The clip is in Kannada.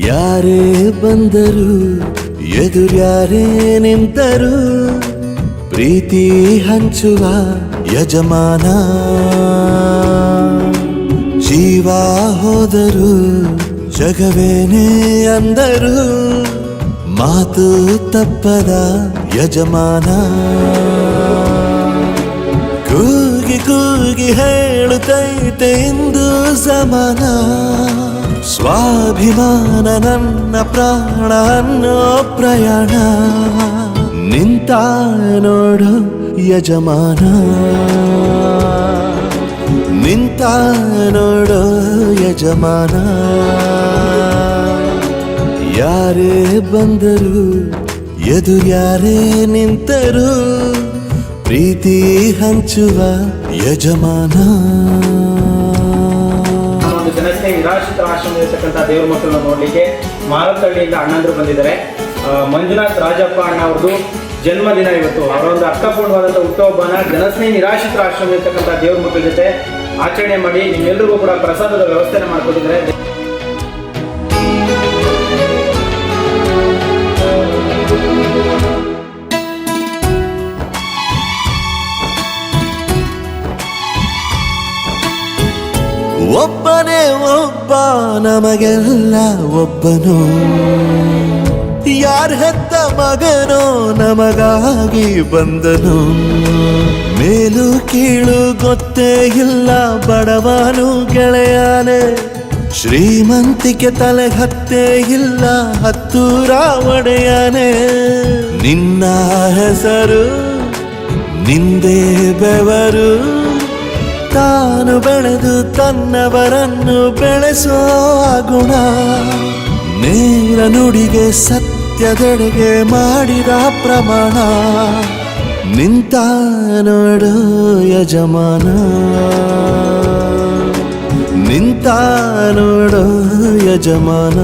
ಯಾರೇ ಬಂದರು ಎದುರ್ಯಾರೇ ನಿಂತರು ಪ್ರೀತಿ ಹಂಚುವ ಯಜಮಾನ. ಜೀವ ಹೋದರು ಜಗವೇನೇ ಅಂದರು ಮಾತು ತಪ್ಪದ ಯಜಮಾನ. ಕೂಗಿ ಕೂಗಿ ಹೇಳುತ್ತೈತೆ ಇಂದು ಸಮಾನ. ಸ್ವಾಭಿಮಾನ ನನ್ನ ಪ್ರಾಣ ಅನ್ನೋ ಪ್ರಯಾಣ. ನಿಂತ ನೋಡು ಯಜಮಾನ, ನಿಂತ ನೋಡು ಯಜಮಾನ. ಯಾರೇ ಬಂದರು ಎದುರ್ಯಾರೇ ನಿಂತರು ಪ್ರೀತಿ ಹಂಚುವ ಯಜಮಾನ. ಜನತೆ ನಿರಾಶ್ರಿತ ಆಶ್ರಮದಲ್ಲಿರ್ತಕ್ಕಂಥ ದೇವ್ರ ಮಕ್ಕಳನ್ನು ನೋಡಲಿಕ್ಕೆ ಮಾರತ್ತಹಳ್ಳಿಯಿಂದ ಅಣ್ಣಂದ್ರು ಬಂದಿದ್ದಾರೆ. ಮಂಜುನಾಥ್ ರಾಜಪ್ಪ ಅಣ್ಣ ಅವ್ರದ್ದು ಜನ್ಮದಿನ ಇವತ್ತು. ಅವರ ಒಂದು ಅರ್ಥಪೂರ್ಣವಾದಂಥ ಹುಟ್ಟುಹಬ್ಬನ ಜನಸ್ನೇಹಿ ನಿರಾಶ್ರಿತ ಆಶ್ರಮದಲ್ಲಿರ್ತಕ್ಕಂಥ ದೇವ್ರ ಮಕ್ಕಳ ಜೊತೆ ಆಚರಣೆ ಮಾಡಿ ನಿಮ್ಮೆಲ್ಲರಿಗೂ ಕೂಡ ಪ್ರಸಾದದ ವ್ಯವಸ್ಥೆನ ಮಾಡಿಕೊಟ್ಟಿದ್ದಾರೆ. ಒಬ್ಬನೇ ಒಬ್ಬ ನಮಗೆಲ್ಲ ಒಬ್ಬನು. ಯಾರ ಹೆತ್ತ ಮಗನೋ ನಮಗಾಗಿ ಬಂದನು. ಮೇಲು ಕೀಳು ಗೊತ್ತೇ ಇಲ್ಲ ಬಡವನು ಗೆಳೆಯಾನೆ. ಶ್ರೀಮಂತಿಕೆ ತಲೆ ಹತ್ತೇ ಇಲ್ಲ ಹತ್ತೂರ ಒಡೆಯಾನೆ. ನಿನ್ನ ಹೆಸರು ನಿಂದೇ ಬೆವರು. ತಾನು ಬೆಳೆದು ತನ್ನವರನ್ನು ಬೆಳೆಸೋ ಗುಣ. ನೇರ ನುಡಿಗೆ ಸತ್ಯದೆಡೆಗೆ ಮಾಡಿದ ಪ್ರಮಾಣ. ನಿಂತ ನೋಡು ಯಜಮಾನ, ನಿಂತ ನೋಡು ಯಜಮಾನ.